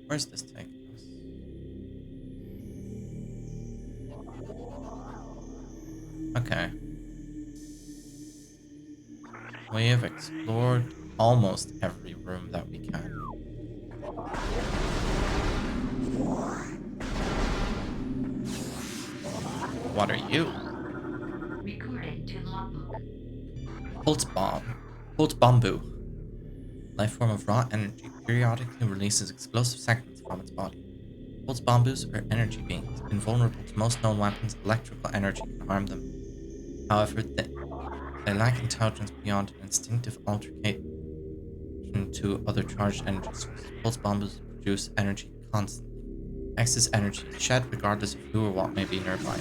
Where's this taking us? Okay. We have explored almost every room that we can. What are you? Recording to logbook. Pulse bomb. Pulse bamboo. Life form of raw energy periodically releases explosive segments from its body. Pulse bamboos are energy beings, invulnerable to most known weapons. Electrical energy can harm them. However, they lack intelligence beyond an instinctive altercation to other charged energy sources. Pulse bamboos produce energy constantly. Excess energy is shed regardless of who or what may be nearby.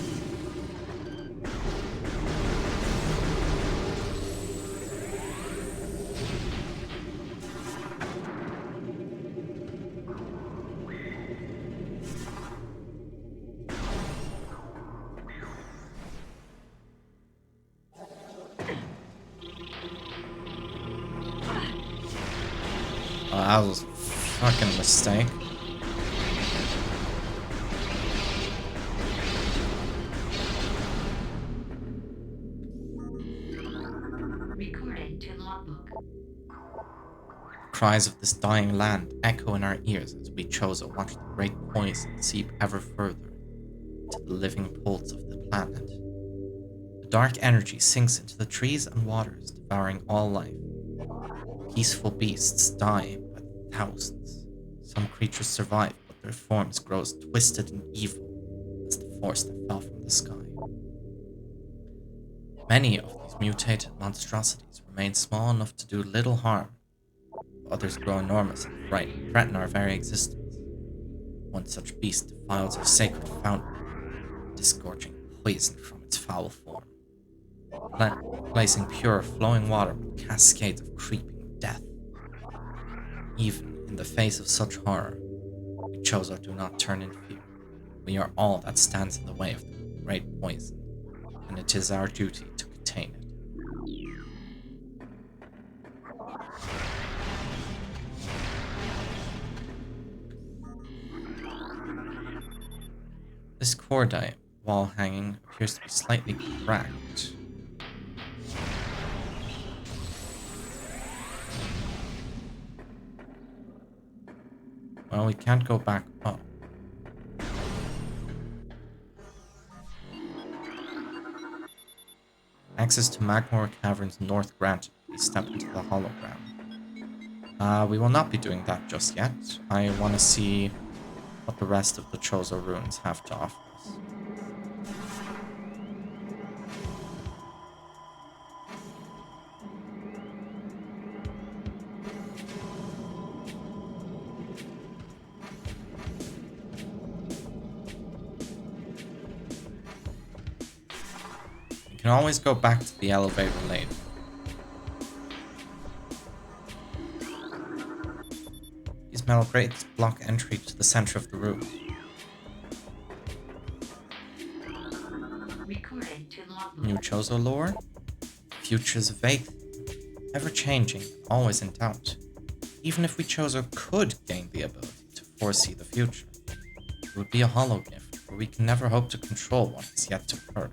Oh, that was a fucking mistake. Recording to logbook. The cries of this dying land echo in our ears as we chose to watch the great poison seep ever further into the living pulse of the planet. The dark energy sinks into the trees and waters, devouring all life. Peaceful beasts die by thousands. Some creatures survive, but their forms grow twisted and evil as the force that fell from the sky. Many of these mutated monstrosities remain small enough to do little harm, while others grow enormous and threaten our very existence. One such beast defiles our sacred fountain, disgorging poison from its foul form, placing pure flowing water with cascades of creeping death. Even in the face of such horror, we chose our do not turn in fear. We are all that stands in the way of the great poison, and it is our duty to contain it. This cordite wall hanging appears to be slightly cracked. Well, we can't go back up. Access to Magmoor Caverns North granted. Please step into the hologram. We will not be doing that just yet. I want to see what the rest of the Chozo ruins have to offer us. We can always go back to the elevator later. These metal grates block entry to the center of the room. Recording to logbook. New Chozo lore? Future is a vague, ever changing, always in doubt. Even if we Chozo could gain the ability to foresee the future, it would be a hollow gift, where we can never hope to control what is yet to occur.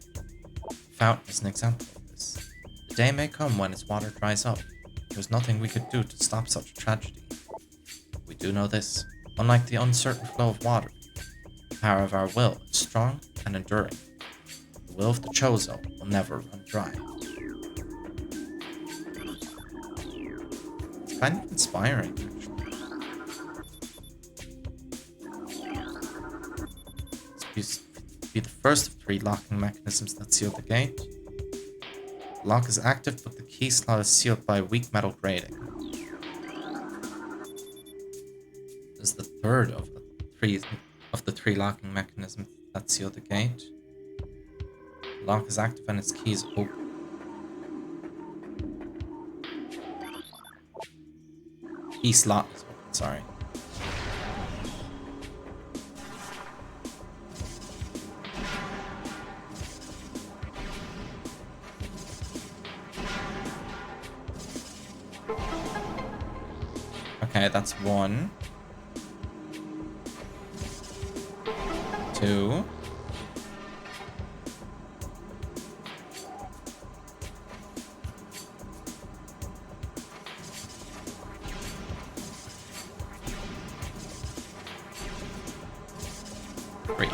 Fountain is an example of this. The day may come when its water dries up. There's nothing we could do to stop such a tragedy. We do know this: unlike the uncertain flow of water, the power of our will is strong and enduring. The will of the Chozo will never run dry. It's kind of inspiring, actually. This be the first of 3 locking mechanisms that seal the gate. The lock is active, but the key slot is sealed by weak metal grating. This is the third of the three locking mechanisms that seal the gate. The lock is active and its key is open. Key slot is open, sorry. Okay, that's one. 2. Three.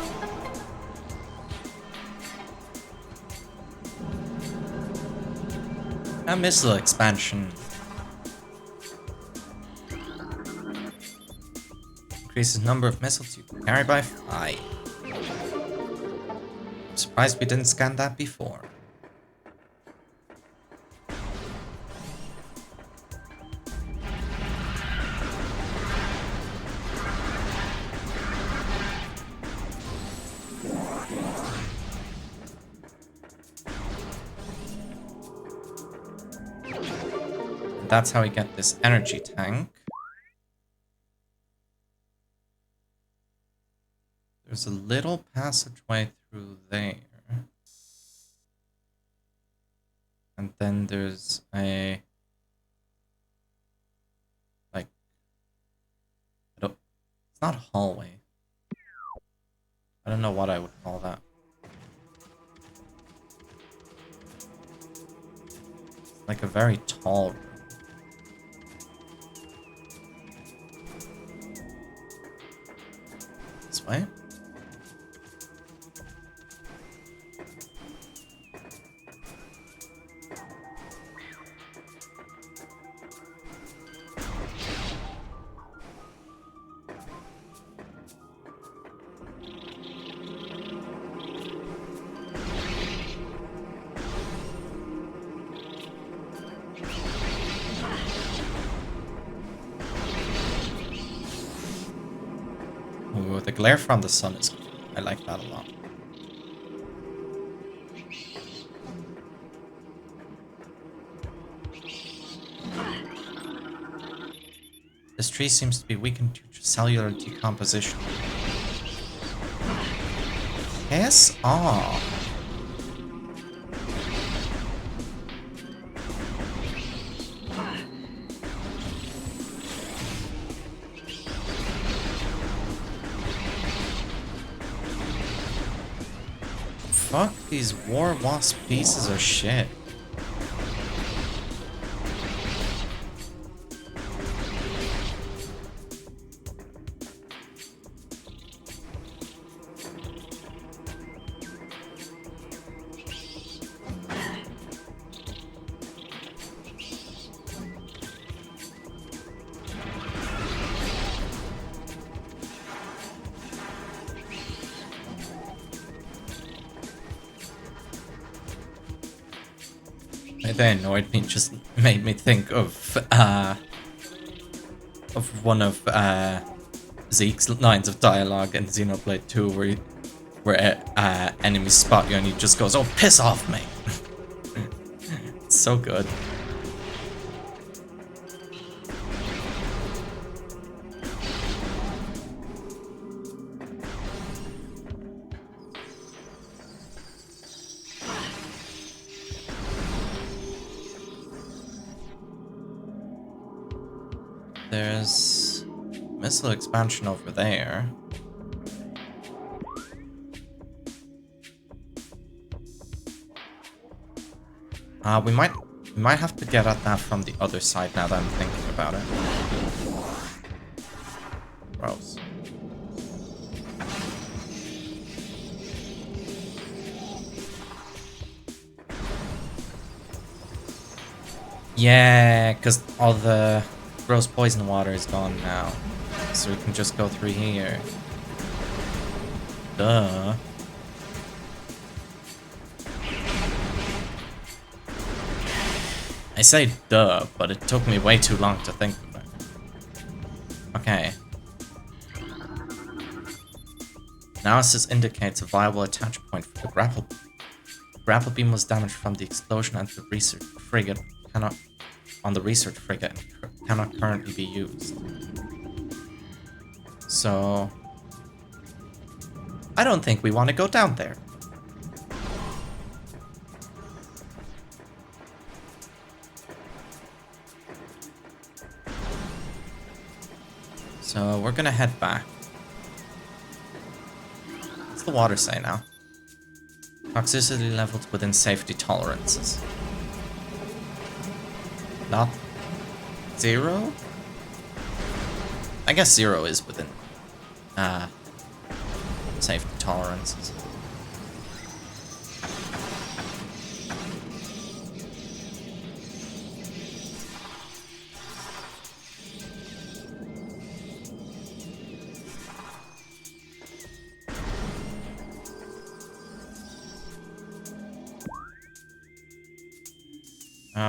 A missile expansion. Increases number of missiles you can carry by 5. I'm surprised we didn't scan that before. And that's how we get this energy tank. There's a little passageway through there. And then there's a... like... it's not a hallway. I don't know what I would call that. It's like a very tall room. This way? Ooh, the glare from the sun is cool. I like that a lot. This tree seems to be weakened due to cellular decomposition. Piss off. Fuck these war wasp pieces of shit. They annoyed me, just made me think of one of Zeke's lines of dialogue in Xenoblade 2 where enemies spot you and he just goes, "Oh, piss off, mate." It's so good. There's missile expansion over there. We might have to get at that from the other side now that I'm thinking about it. Gross. Yeah, because all the gross poison water is gone now. So we can just go through here. Duh. I say duh, but it took me way too long to think of it. Okay. Analysis indicates a viable attach point for the grapple beam. The grapple beam was damaged from the explosion and the research frigate cannot currently be used. So I don't think we want to go down there. So we're gonna head back. What's the water say now? Toxicity levels within safety tolerances. Not 0? I guess 0 is within safety tolerances.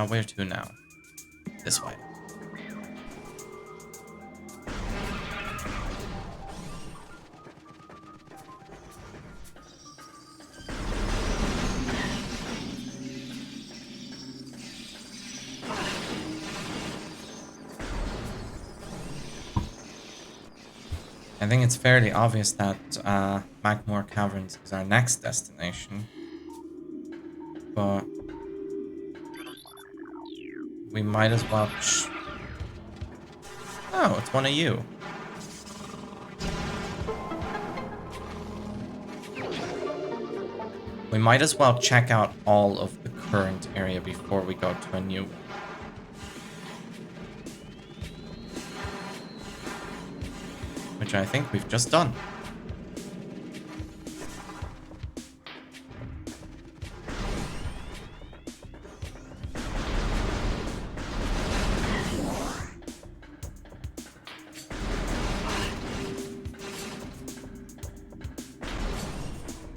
Where to now? This way. I think it's fairly obvious that Magmoor Caverns is our next destination. But we might as well... Oh, it's one of you. We might as well check out all of the current area before we go to a new one. Which I think we've just done.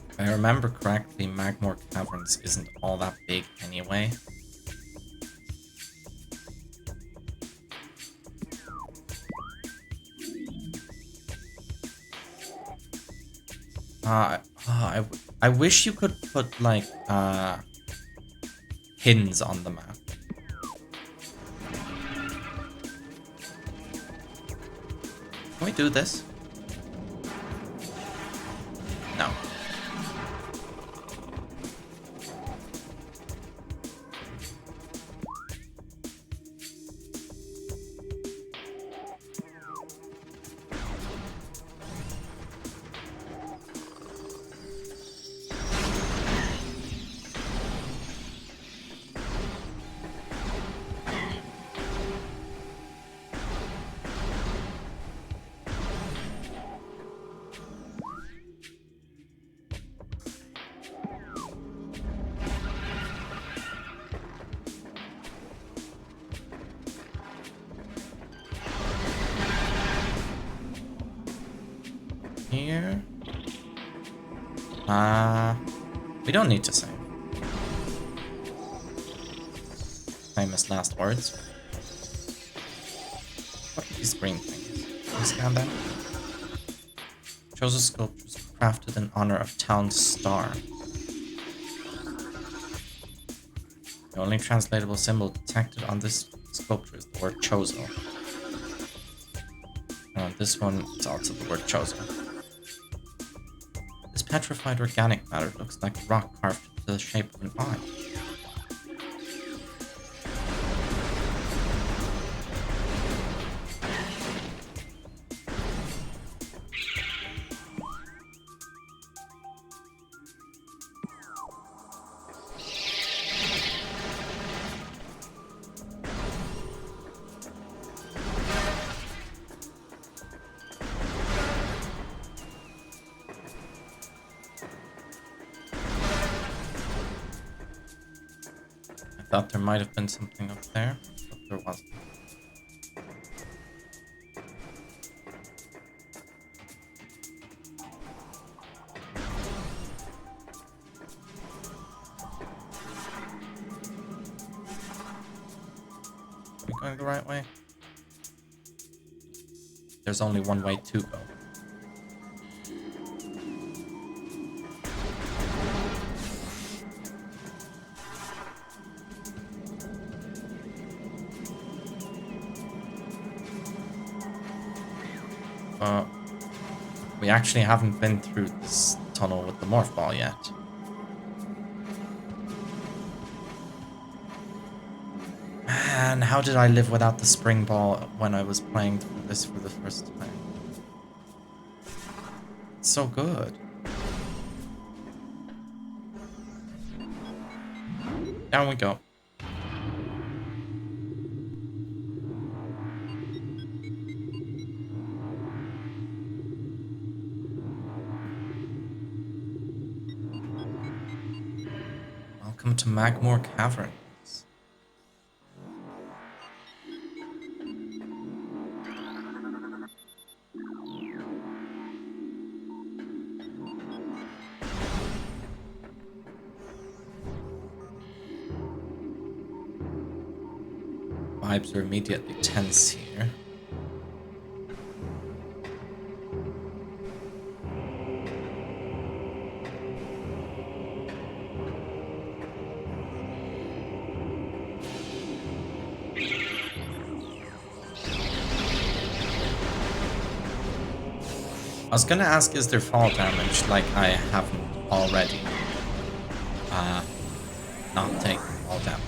If I remember correctly, Magmoor Caverns isn't all that big anyway. I wish you could put like pins on the map. Can we do this? No. Here. We don't need to save. Famous last words. What are these green things? Can you scan them? Chose a sculptures crafted in honor of town star. The only translatable symbol detected on this sculpture is the word Chozo. And on this one, it's also the word Chozo. This petrified organic matter looks like rock carved into the shape of an eye. I thought there might have been something up there, but there wasn't. Are we going the right way? There's only one way to go. We actually haven't been through this tunnel with the morph ball yet. Man, how did I live without the spring ball when I was playing this for the first time? It's so good. Down we go. Welcome to Magmoor Caverns. Vibes are immediately tense here. I was gonna ask, is there fall damage like I haven't already? Not taking fall damage.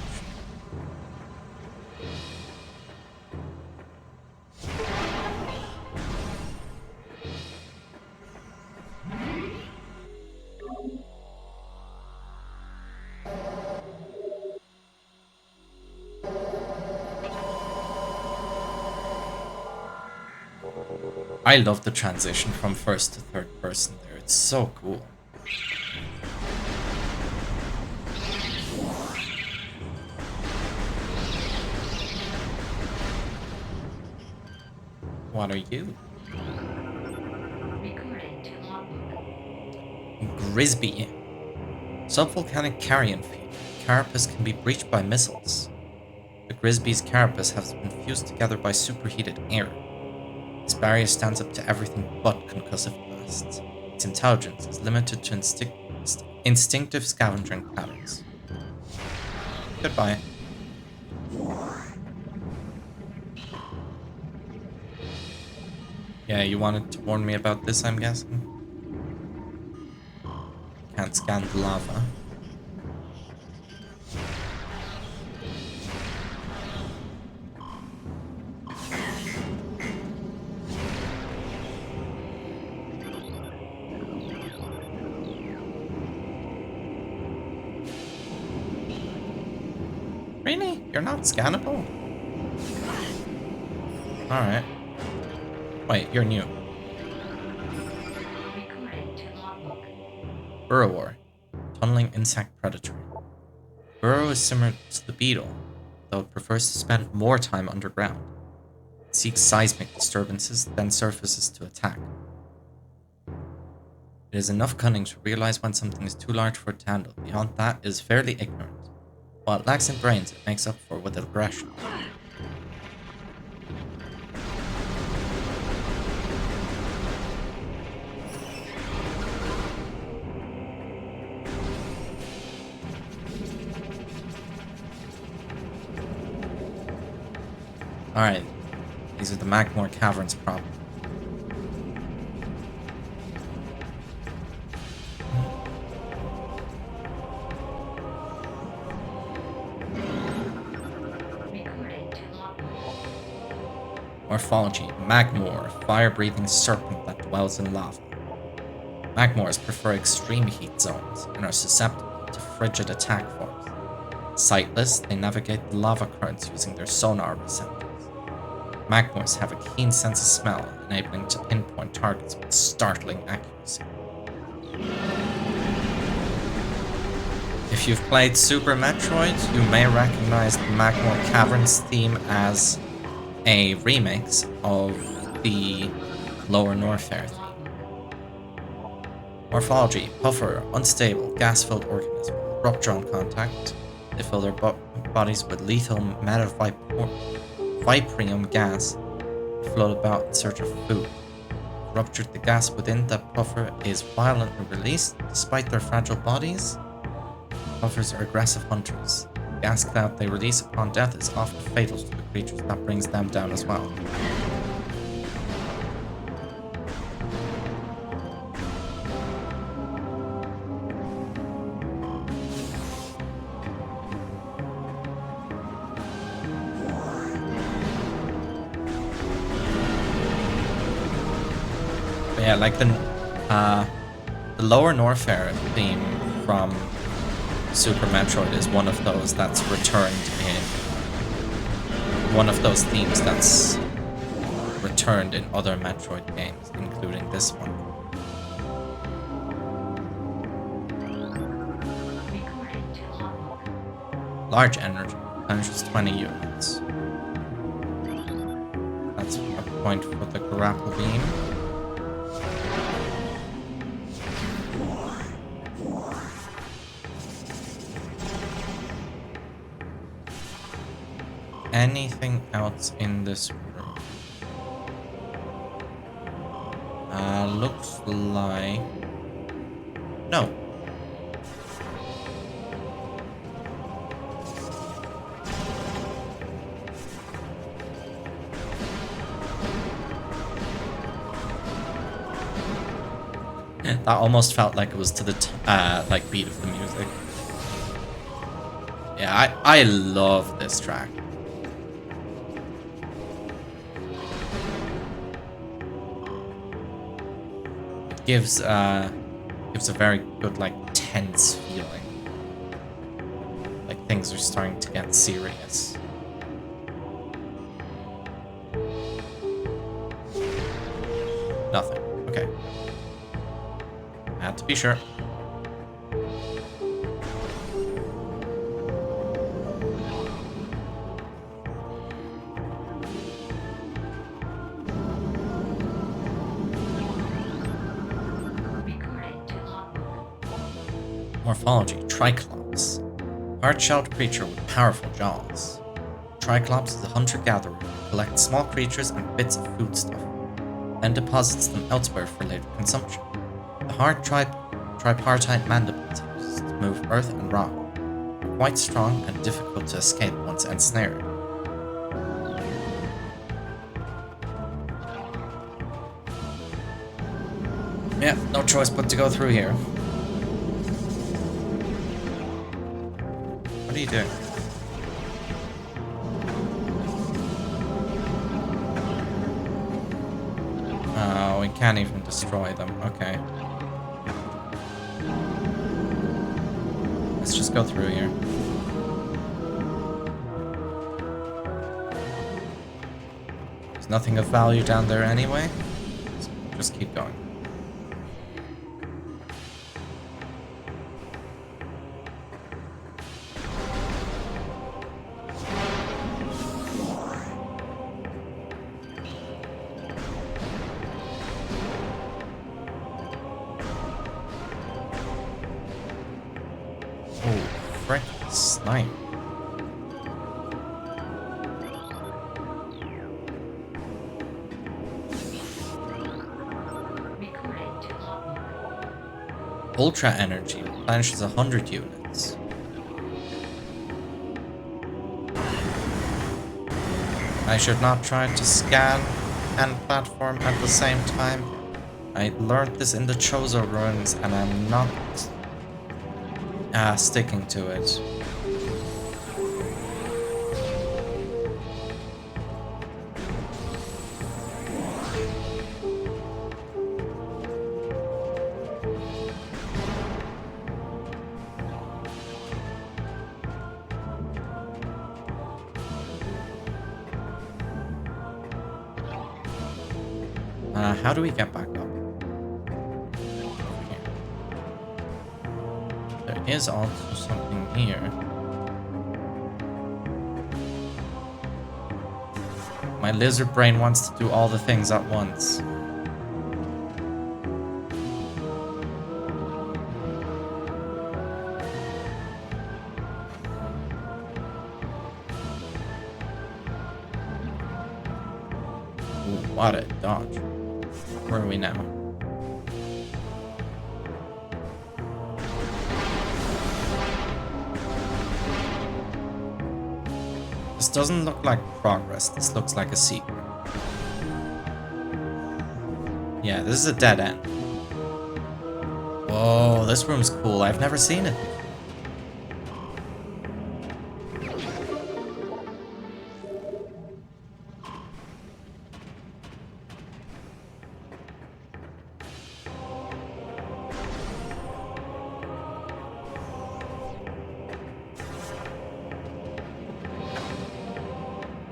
I love the transition from first to third person there. It's so cool. What are you? Recording to logbook. Grisby. Subvolcanic carrion field. Carapace can be breached by missiles. The Grisby's carapace has been fused together by superheated air. This barrier stands up to everything but concussive blasts. Its intelligence is limited to instinctive scavenging patterns. Goodbye. Yeah, you wanted to warn me about this, I'm guessing? Can't scan the lava. Really? You're not scannable? Alright. Wait, you're new. Recording to logbook. Burrower. Tunneling insect predator. Burrow is similar to the beetle, though it prefers to spend more time underground. It seeks seismic disturbances, then surfaces to attack. It has enough cunning to realize when something is too large for it to handle. Beyond that, it is fairly ignorant. While it lacks in brains, it makes up for with aggression. Alright, these are the Magmoor Caverns problem. Recording to logbook. Morphology: Magmoor, fire-breathing serpent that dwells in lava. Magmoors prefer extreme heat zones and are susceptible to frigid attack forms. Sightless, they navigate the lava currents using their sonar receptors. Magmoors have a keen sense of smell, enabling to pinpoint targets with startling accuracy. If you've played Super Metroid, you may recognize the Magmoor Caverns theme as a remix of the Lower Norfair theme. Morphology: Puffer, unstable, gas-filled organism, rupture on contact. They fill their bodies with lethal metaviprium gas, float about in search of food. Ruptured, the gas within the puffer is violently released. Despite their fragile bodies, puffers are aggressive hunters. The gas cloud they release upon death is often fatal to the creatures that brings them down as well. But yeah, like the Lower Norfair theme from Super Metroid is one of those that's returned in one of those themes that's returned in other Metroid games, including this one. Recording to logbook. Large energy, replenishes 20 units. That's a point for the grapple beam. Anything else in this room? Looks like... No. That almost felt like it was to the like beat of the music. Yeah, I love this track. It gives a very good like tense feeling. Like things are starting to get serious. Nothing. Okay. I had to be sure. Recording to logbook. Morphology, Triclops. Hard-shelled creature with powerful jaws. Triclops is a hunter-gatherer who collects small creatures and bits of foodstuff, then deposits them elsewhere for later consumption. The hard tripartite mandibles it uses to move earth and rock are quite strong and difficult to escape once ensnared. Yeah, no choice but to go through here. What are you doing? Oh, we can't even destroy them. Okay. Let's just go through here. There's nothing of value down there anyway. So just keep going. Frick, snipe. Recording to logbook. Ultra energy replenishes 100 units. I should not try to scan and platform at the same time. I learned this in the Chozo ruins and I'm not sticking to it. How do we get back up? Here. There is also something here. My lizard brain wants to do all the things at once. Ooh, what a dodge. Where are we now? This doesn't look like progress. This looks like a secret. Yeah, this is a dead end. Whoa, this room's cool. I've never seen it before.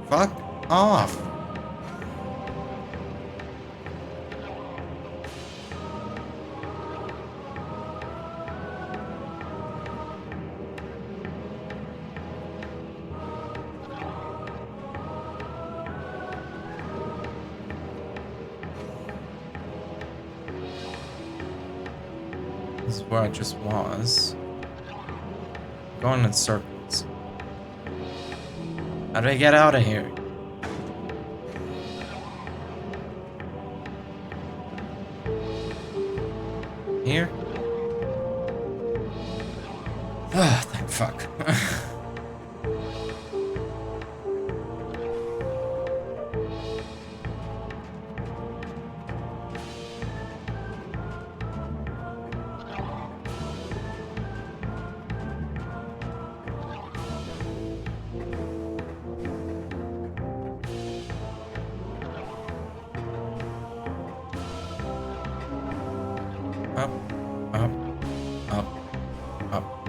Fuck off. This is where I just was. Going in circles. How do I get out of here? Here? Ah, thank fuck. Up, up, up, up.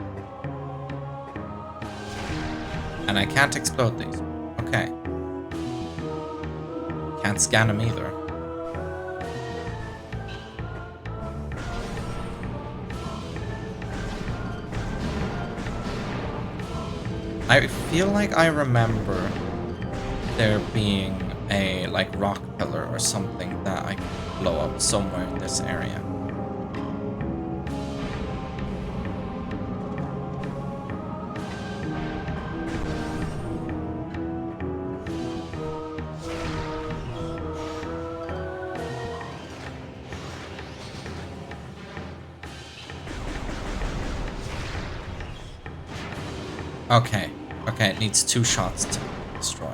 And I can't explode these. Okay. Can't scan them either. I feel like I remember there being a like rock pillar or something that I could blow up somewhere in this area. Okay, okay, it needs 2 shots to destroy.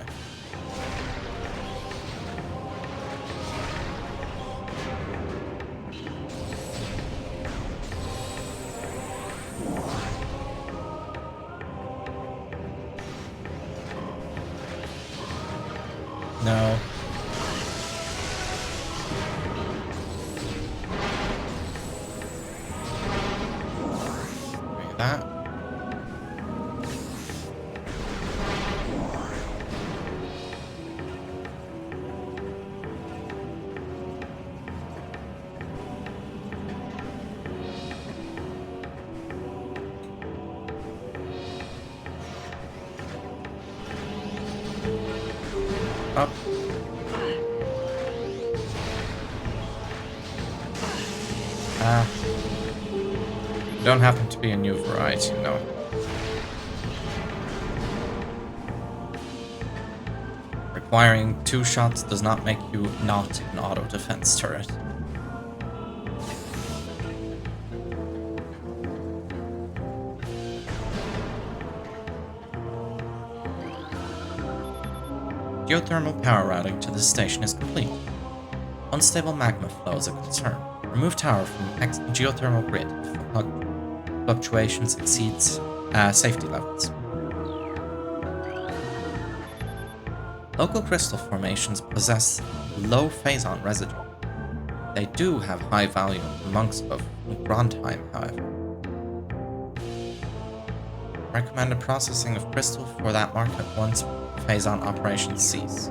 No. Like that. Up. Don't happen to be a new variety, no. Requiring 2 shots does not make you not an auto defense turret. Geothermal power routing to this station is complete. Unstable magma flow is a concern. Remove tower from geothermal grid if fluctuations exceeds safety levels. Local crystal formations possess low phazon residue. They do have high value in the monks of Grandheim, however. Recommended processing of crystal for that market once phazon operations cease.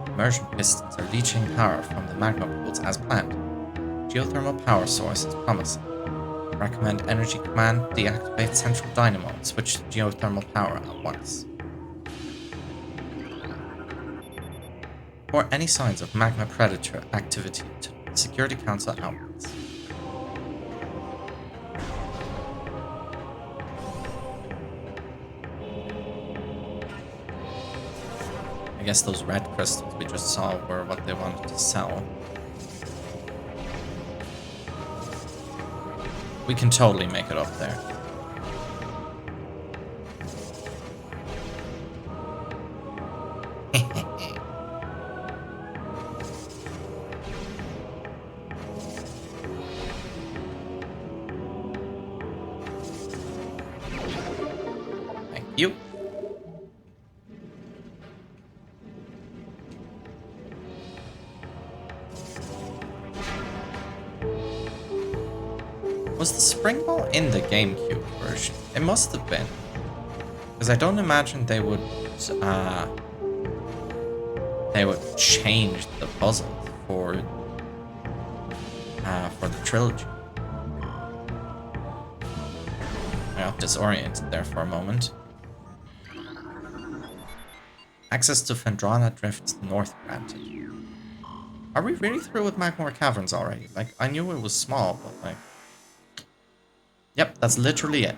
Immersion pistons are leaching power from the magma pools as planned. Geothermal power source is promising. Recommend Energy Command deactivate central dynamo and switch to geothermal power at once. For any signs of magma predator activity to Security Council outwards. I guess those red crystals we just saw were what they wanted to sell. We can totally make it up there. Thank you. Was the spring ball in the GameCube version? It must have been. Because I don't imagine they would change the puzzles for the trilogy. I got disoriented there for a moment. Access to Phendrana Drift's north granted. Are we really through with Magmoor Caverns already? Like, I knew it was small, but like... Yep, that's literally it.